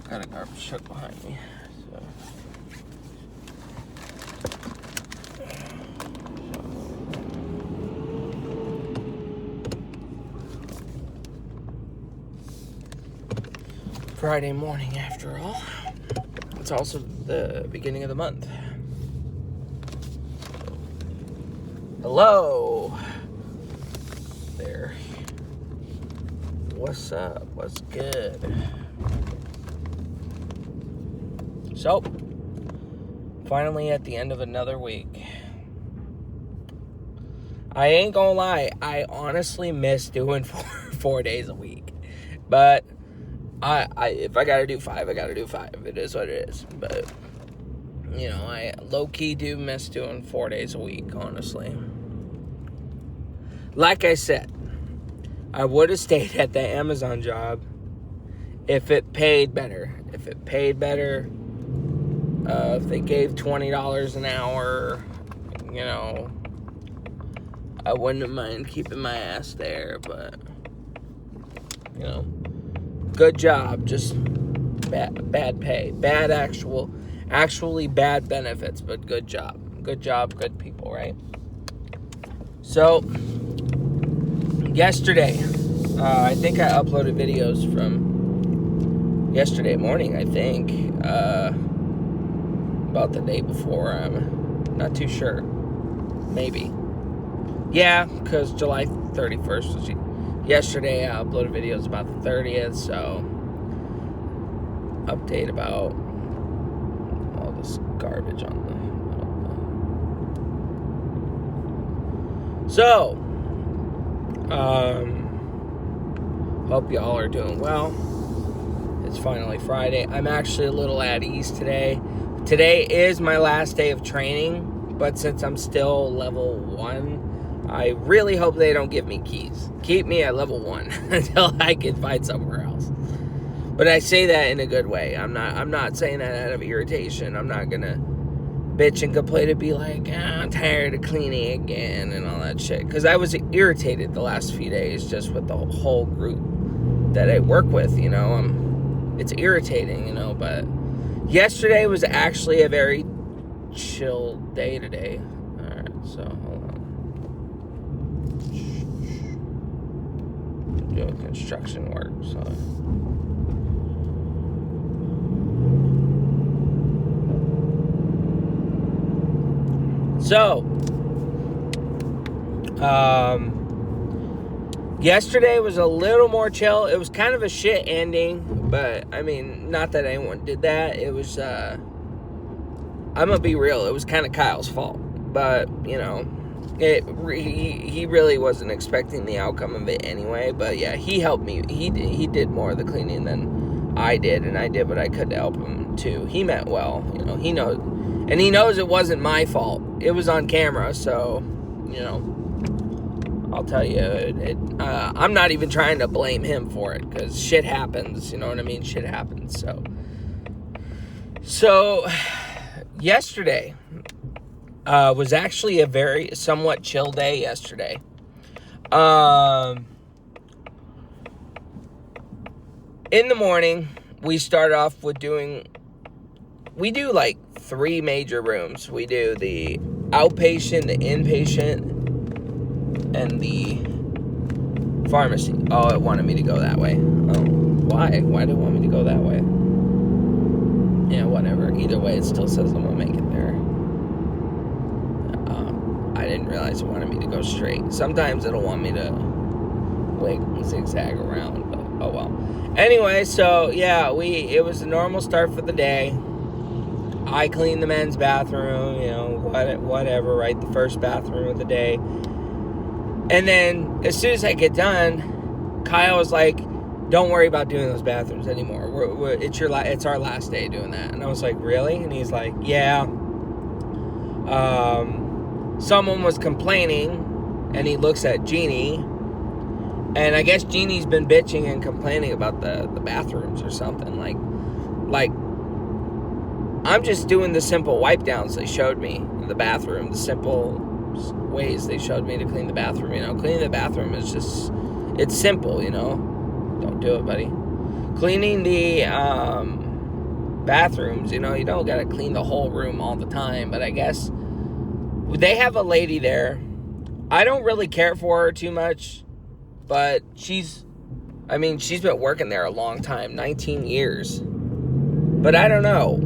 Got a garbage truck behind me. So. Friday morning, after all. It's also the beginning of the month. Hello there. What's up? What's good? So, finally at the end of another week. I ain't gonna lie, I honestly miss doing 4 days a week. But I if I gotta do 5, I gotta do 5. It is what it is. But you know, I low-key do miss doing 4 days a week, honestly. Like I said, I would have stayed at the Amazon job if it paid better. If it paid better, if they gave $20 an hour, you know, I wouldn't mind keeping my ass there, but, you know, good job, just bad pay, actually bad benefits, but good job, good people, right? So, yesterday, I think I uploaded videos from yesterday morning, I think, about the day before. I'm not too sure. Maybe. Yeah, because July 31st was yesterday. I uploaded videos about the 30th, so update about all this garbage on the... So, hope y'all are doing well. It's finally Friday. I'm actually a little at ease today. Today is my last day of training, but since I'm still level 1, I really hope they don't give me keys. Keep me at level 1 until I can find somewhere else. But I say that in a good way. I'm not saying that out of irritation. I'm not gonna bitch and complain and be like, I'm tired of cleaning again and all that shit. Because I was irritated the last few days just with the whole group that I work with, you know. It's irritating, you know, but yesterday was actually a very chill day today. Alright, so hold on. I'm doing construction work, so. So, yesterday was a little more chill. It was kind of a shit ending, but, I mean, not that anyone did that. It was, I'm gonna be real, it was kind of Kyle's fault. But, you know, he really wasn't expecting the outcome of it anyway. But, yeah, he helped me. He did more of the cleaning than I did, and I did what I could to help him, too. He meant well, you know, he knows. And he knows it wasn't my fault. It was on camera, so, you know, I'll tell you, I'm not even trying to blame him for it, because shit happens, you know what I mean? Shit happens, so yesterday was actually a very somewhat chill day yesterday. In the morning, we start off with we do like 3 major rooms. We do the outpatient, the inpatient, and the pharmacy. Oh, it wanted me to go that way. Oh, why? Why did it want me to go that way? Yeah, whatever. Either way, it still says I'm gonna make it there. I didn't realize it wanted me to go straight. Sometimes it'll want me to zigzag around, but oh well. Anyway, so yeah, it was a normal start for the day. I cleaned the men's bathroom, you know, whatever, right? The first bathroom of the day. And then, as soon as I get done, Kyle was like, don't worry about doing those bathrooms anymore. It's our last day doing that. And I was like, really? And he's like, yeah. Someone was complaining, and he looks at Jeannie, and I guess Jeannie's been bitching and complaining about the bathrooms or something. Like, I'm just doing the simple wipe downs they showed me in the bathroom, the simple ways they showed me to clean the bathroom, you know. Cleaning the bathroom is just, it's simple, you know. Don't do it, buddy. Cleaning the bathrooms, you don't got to clean the whole room all the time. But I guess they have a lady there. I don't really care for her too much, but she's been working there a long time, 19 years. But I don't know.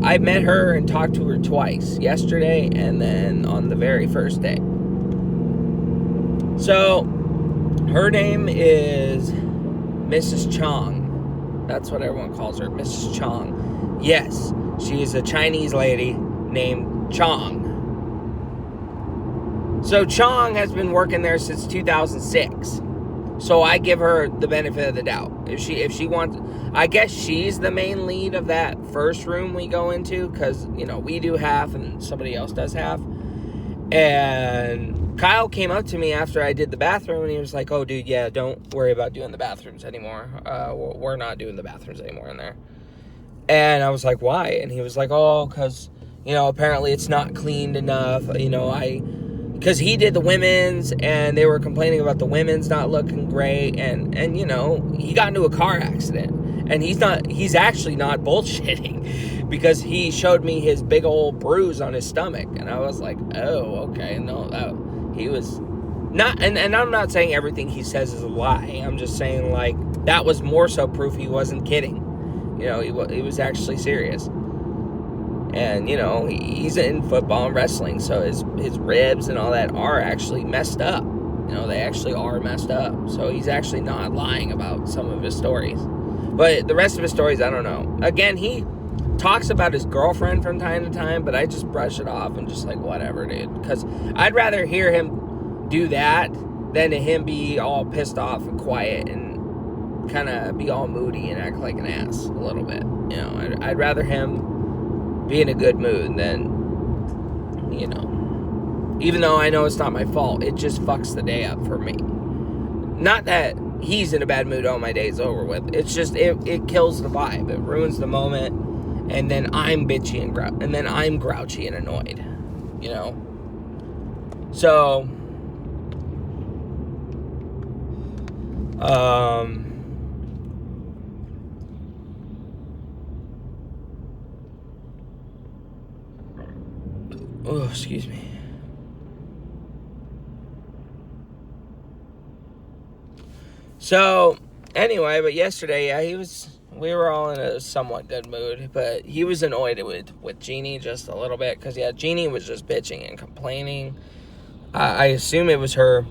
I met her and talked to her twice, yesterday and then on the very first day. So, her name is Mrs. Chong. That's what everyone calls her, Mrs. Chong. Yes, she is a Chinese lady named Chong. So Chong has been working there since 2006. So I give her the benefit of the doubt. If she wants, I guess she's the main lead of that first room we go into, because, we do half and somebody else does half. And Kyle came up to me after I did the bathroom, and he was like, oh, dude, yeah, don't worry about doing the bathrooms anymore. We're not doing the bathrooms anymore in there. And I was like, why? And he was like, oh, because, apparently it's not cleaned enough. Because he did the women's, and they were complaining about the women's not looking great, and he got into a car accident, and he's actually not bullshitting, because he showed me his big old bruise on his stomach, and I was like, oh, okay, no, he was not, and I'm not saying everything he says is a lie, I'm just saying, like, that was more so proof he wasn't kidding, he was actually serious. And, he's in football and wrestling, so his ribs and all that are actually messed up. They actually are messed up. So he's actually not lying about some of his stories. But the rest of his stories, I don't know. Again, he talks about his girlfriend from time to time, but I just brush it off and just like, whatever, dude. Because I'd rather hear him do that than to him be all pissed off and quiet and kind of be all moody and act like an ass a little bit. I'd rather him be in a good mood than, even though I know it's not my fault, it just fucks the day up for me. Not that he's in a bad mood, oh, my day's over with. It's just, it kills the vibe. It ruins the moment, and then I'm bitchy and then I'm grouchy and annoyed, So, oh, excuse me. So, anyway, but yesterday, yeah, we were all in a somewhat good mood, but he was annoyed with Jeannie just a little bit, because, yeah, Jeannie was just bitching and complaining. I assume it was her.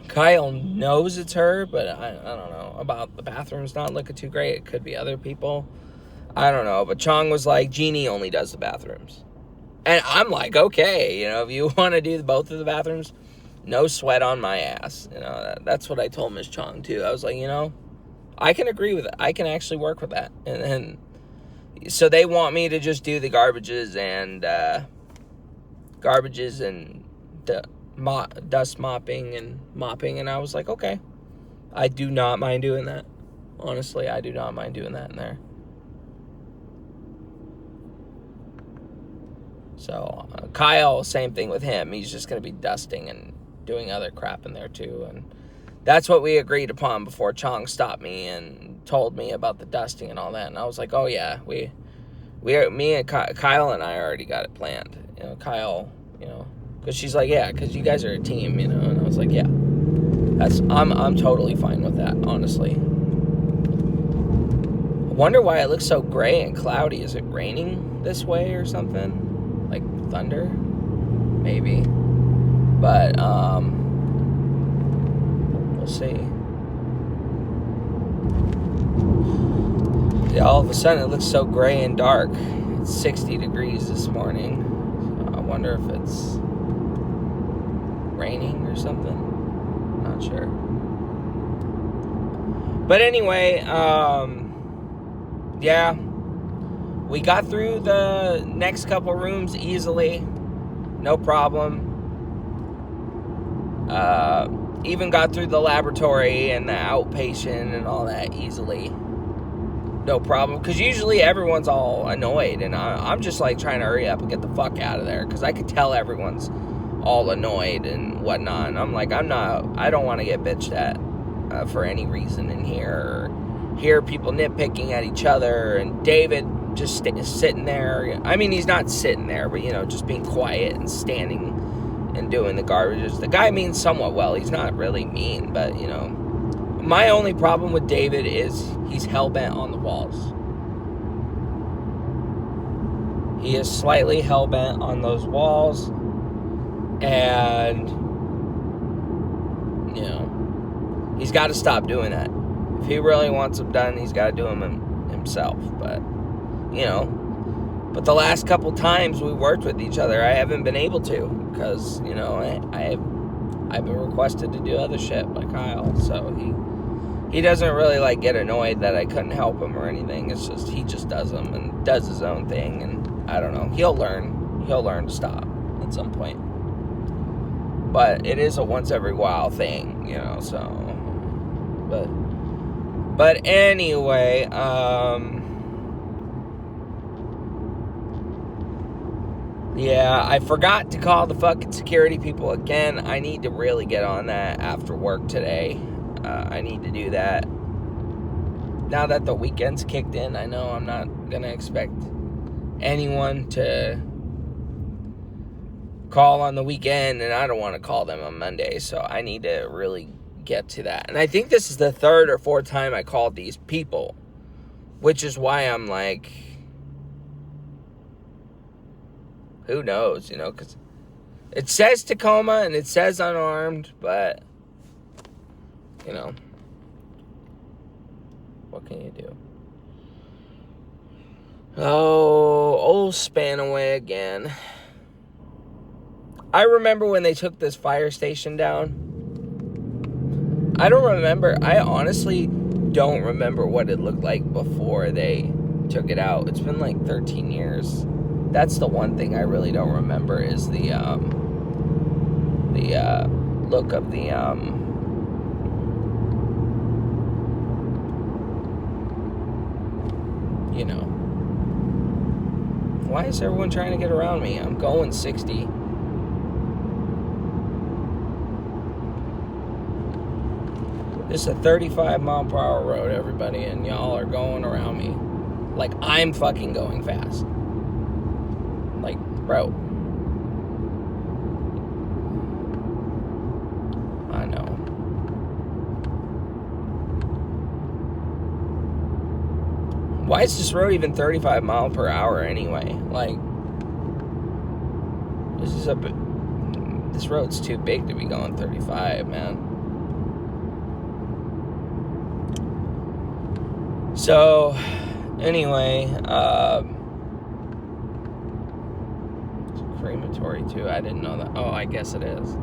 Kyle knows it's her, but I don't know about the bathrooms not looking too great. It could be other people. I don't know, but Chong was like, Jeannie only does the bathrooms. And I'm like, okay, if you want to do both of the bathrooms, no sweat on my ass. That's what I told Ms. Chong, too. I was like, I can agree with it. I can actually work with that. And so they want me to just do the garbages and dust mopping and mopping. And I was like, okay. I do not mind doing that. Honestly, I do not mind doing that in there. So, Kyle, same thing with him. He's just going to be dusting and doing other crap in there, too. And that's what we agreed upon before Chong stopped me and told me about the dusting and all that. And I was like, oh, yeah, me and Kyle and I already got it planned. Kyle, because she's like, yeah, because you guys are a team, And I was like, yeah, I'm totally fine with that, honestly. I wonder why it looks so gray and cloudy. Is it raining this way or something? Like thunder, maybe, but we'll see. Yeah, all of a sudden it looks so gray and dark. It's 60 degrees this morning. So I wonder if it's raining or something. Not sure. But anyway, yeah. We got through the next couple rooms easily. No problem. Even got through the laboratory and the outpatient and all that easily. No problem. Because usually everyone's all annoyed. And I'm just like trying to hurry up and get the fuck out of there. Because I could tell everyone's all annoyed and whatnot. And I'm like, I don't want to get bitched at for any reason in here. Or hear people nitpicking at each other. And David just sitting there. I mean, he's not sitting there, but, just being quiet and standing and doing the garbage. The guy means somewhat well. He's not really mean, but, my only problem with David is he's hell-bent on the walls. He is slightly hell-bent on those walls, and, he's got to stop doing that. If he really wants them done, he's got to do them himself, but, but the last couple times we worked with each other, I haven't been able to, because, I've been requested to do other shit by Kyle, so he doesn't really, get annoyed that I couldn't help him or anything. It's just, he just does them and does his own thing, and I don't know. He'll learn to stop at some point. But it is a once every while thing, so. But anyway, yeah, I forgot to call the fucking security people again. I need to really get on that after work today. I need to do that. Now that the weekend's kicked in, I know I'm not going to expect anyone to call on the weekend, and I don't want to call them on Monday, so I need to really get to that. And I think this is the third or fourth time I called these people, which is why I'm like, who knows, because it says Tacoma and it says unarmed, but what can you do? Oh, old Spanaway again. I remember when they took this fire station down. I honestly don't remember what it looked like before they took it out. It's been 13 years. That's the one thing I really don't remember is the look of the why is everyone trying to get around me? I'm going 60. This is a 35 mile per hour road, everybody, and y'all are going around me like I'm fucking going fast. Bro. I know. Why is this road even 35 mile per hour anyway? This road's too big to be going 35, man. So, anyway, it's a crematory too. I didn't know that. Oh, I guess it is.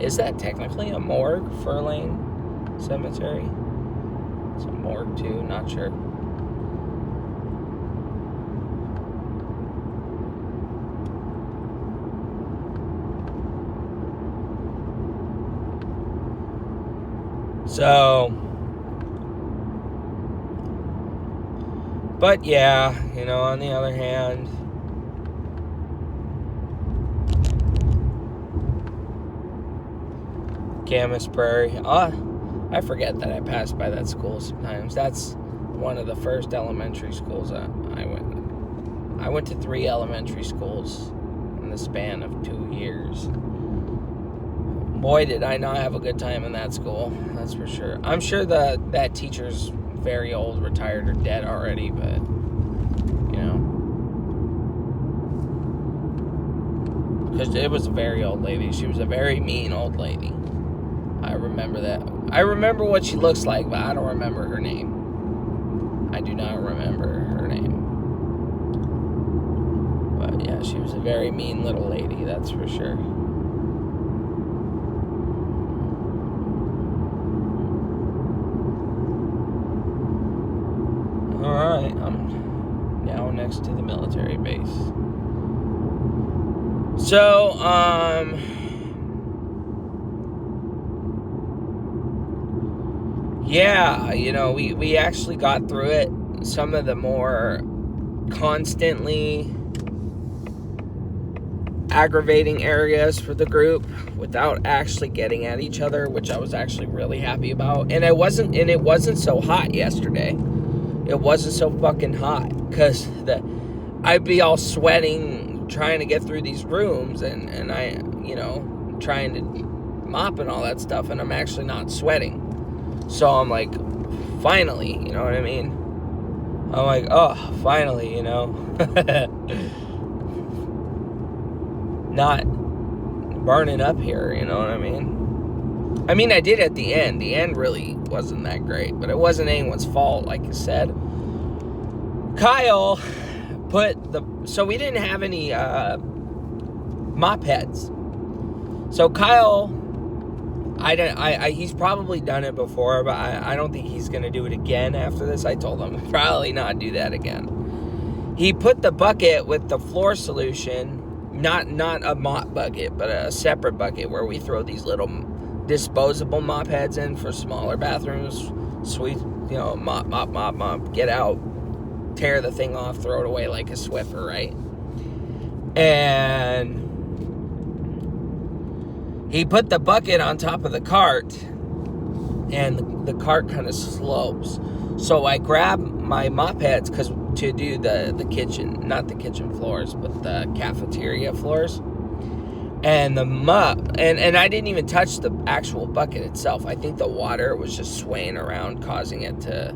Is that technically a morgue, Furlane Cemetery? It's a morgue too, not sure. So, but yeah, on the other hand, Camas Prairie. I forget that I passed by that school sometimes. That's one of the first elementary schools I went. I went to 3 elementary schools in the span of 2 years. Boy, did I not have a good time in that school. That's for sure. I'm sure that teacher's very old, retired, or dead already, but, because it was a very old lady. She was a very mean old lady. I remember that. I remember what she looks like, but I don't remember her name. I do not remember her name. But yeah, she was a very mean little lady, that's for sure. Alright, I'm now next to the military base. So, yeah, we actually got through it. Some of the more constantly aggravating areas for the group without actually getting at each other, which I was actually really happy about. And it wasn't so hot yesterday. it wasn't so fucking hot, because I'd be all sweating trying to get through these rooms, and I, trying to mop and all that stuff, and I'm actually not sweating. So I'm like, finally, you know what I mean? I'm like, oh, finally, not burning up here, you know what I mean? I mean, I did at the end. The end really wasn't that great, but it wasn't anyone's fault, like I said. Kyle so we didn't have any mop heads. So Kyle, he's probably done it before, but I don't think he's going to do it again after this. I told him probably not do that again. He put the bucket with the floor solution, not a mop bucket, but a separate bucket where we throw these little disposable mop heads in for smaller bathrooms. Sweet, mop, get out, tear the thing off, throw it away like a Swiffer, right? And he put the bucket on top of the cart, and the cart kind of slopes. So I grab my mop heads to do the kitchen, not the kitchen floors, but the cafeteria floors. And the mop, and I didn't even touch the actual bucket itself. I think the water was just swaying around, causing it to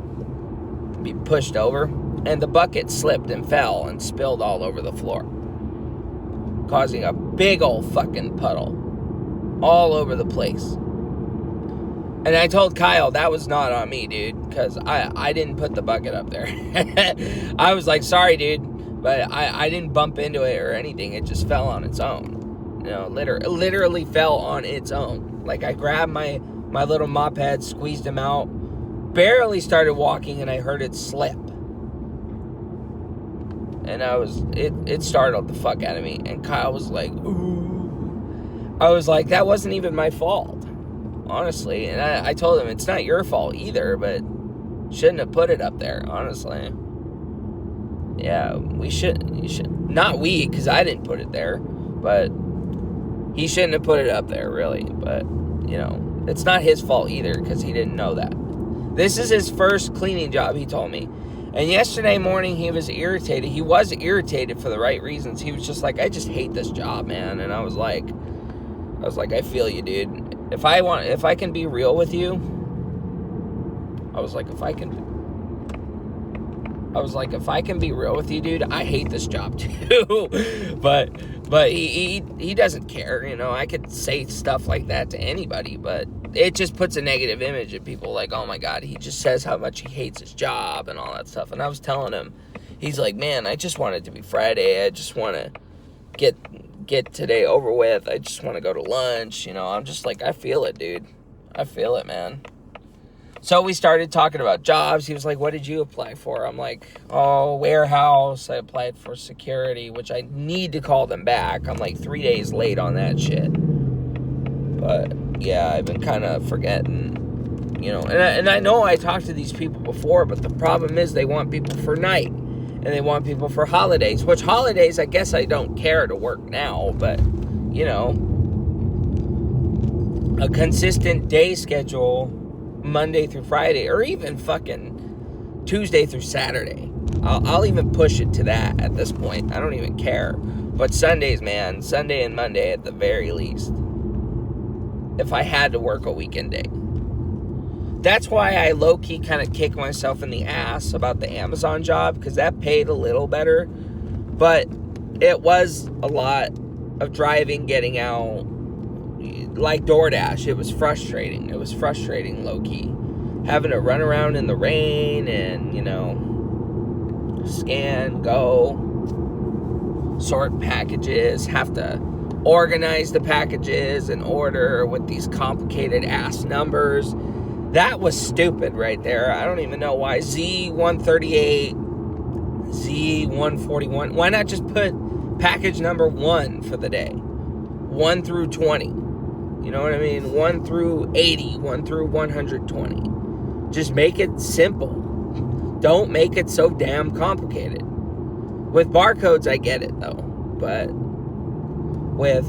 be pushed over. And the bucket slipped and fell and spilled all over the floor, causing a big old fucking puddle all over the place. And I told Kyle that was not on me, dude, because I didn't put the bucket up there. I was like, sorry, dude, but I didn't bump into it or anything. It just fell on its own. Literally fell on its own. Like, I grabbed my little mop head, squeezed him out, barely started walking, and I heard it slip. And it startled the fuck out of me. And Kyle was like, ooh. I was like, that wasn't even my fault, honestly. And I told him, it's not your fault either, but shouldn't have put it up there, honestly. Yeah, you should. Not we, because I didn't put it there, but he shouldn't have put it up there, really. But, it's not his fault either, because he didn't know that. This is his first cleaning job, he told me. And yesterday morning, he was irritated. He was irritated for the right reasons. He was just like, I just hate this job, man. And I was like, I feel you, dude. If I can be real with you, if I can be real with you, dude, I hate this job too. but he doesn't care, I could say stuff like that to anybody, but it just puts a negative image of people, like, oh my God, he just says how much he hates his job and all that stuff. And I was telling him, he's like, man, I just want it to be Friday. I just want to get today over with. I just want to go to lunch. I'm just like, I feel it, dude. I feel it, man. So we started talking about jobs. He was like, what did you apply for? I'm like, oh, warehouse. I applied for security, which I need to call them back. I'm like 3 days late on that shit. But yeah, I've been kind of forgetting, and I know I talked to these people before, but the problem is they want people for night, and they want people for holidays, which holidays, I guess I don't care to work now, but, a consistent day schedule, Monday through Friday, or even fucking Tuesday through Saturday. I'll even push it to that at this point. I don't even care. But Sundays, man, Sunday and Monday at the very least, if I had to work a weekend day. That's why I low-key kind of kick myself in the ass about the Amazon job, because that paid a little better, but it was a lot of driving, getting out, like DoorDash. It was frustrating. It was frustrating, low-key. Having to run around in the rain and, scan, go, sort packages, have to organize the packages and order with these complicated ass numbers. That was stupid right there. I don't even know why. Z138, Z141. Why not just put package number 1 for the day? 1 through 20. You know what I mean? 1 through 80, 1 through 120. Just make it simple. Don't make it so damn complicated. With barcodes, I get it, though. But with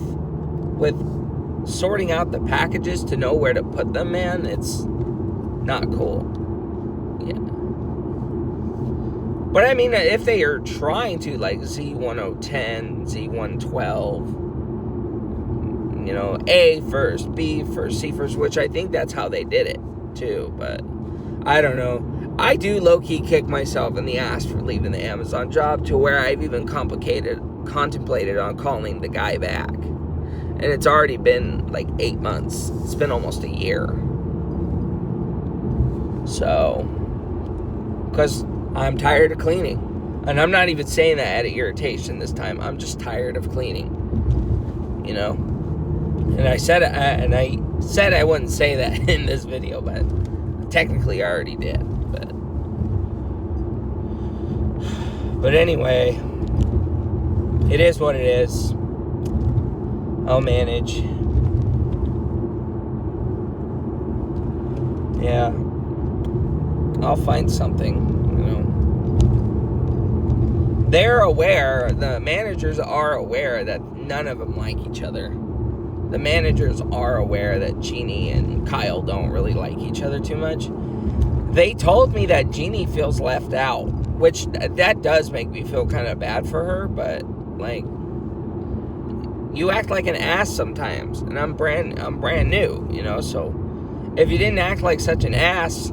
sorting out the packages to know where to put them, man, it's not cool. Yeah. But I mean, if they are trying to, like Z1010, Z112, you know, A first, B first, C first, which I think that's how they did it too, but I don't know. I do low-key kick myself in the ass for leaving the Amazon job, to where I've even contemplated on calling the guy back. And it's already been like 8 months. It's been almost a year. So, because I'm tired of cleaning. And I'm not even saying that out of irritation this time. I'm just tired of cleaning. You know? And I said I wouldn't say that in this video, but technically I already did. But anyway, it is what it is. I'll manage. Yeah. I'll find something, you know. They're aware, the managers are aware that none of them like each other. The managers are aware that Jeannie and Kyle don't really like each other too much. They told me that Jeannie feels left out, which that does make me feel kind of bad for her, but like, you act like an ass sometimes, and I'm brand new, you know, so if you didn't act like such an ass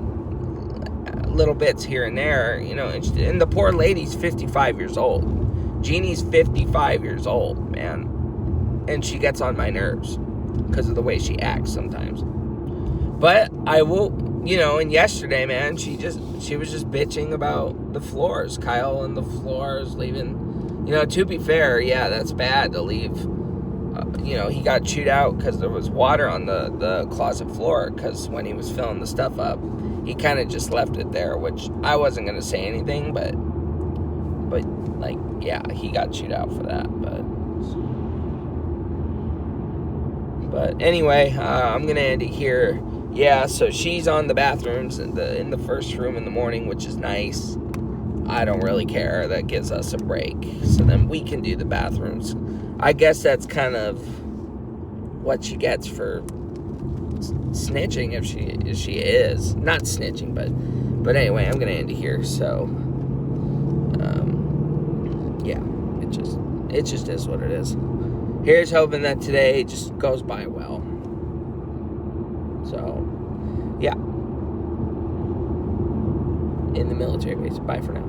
little bits here and there, you know, and the poor lady's 55 years old. Jeannie's 55 years old, man. And she gets on my nerves because of the way she acts sometimes. But I will, you know, and yesterday, man, she was just bitching about the floors. Kyle and the floors leaving. You know, to be fair, yeah, that's bad to leave. You know, he got chewed out because there was water on the closet floor, because when he was filling the stuff up, he kind of just left it there, which I wasn't going to say anything, but like, yeah, he got chewed out for that, But anyway, I'm going to end it here. Yeah, so she's on the bathrooms in the first room in the morning, which is nice. I don't really care. That gives us a break. So then we can do the bathrooms. I guess that's kind of what she gets for snitching, if she is. Not snitching, but anyway, I'm going to end it here. So, yeah, it just is what it is. Here's hoping that today just goes by well. So, yeah. In the military base. Bye for now.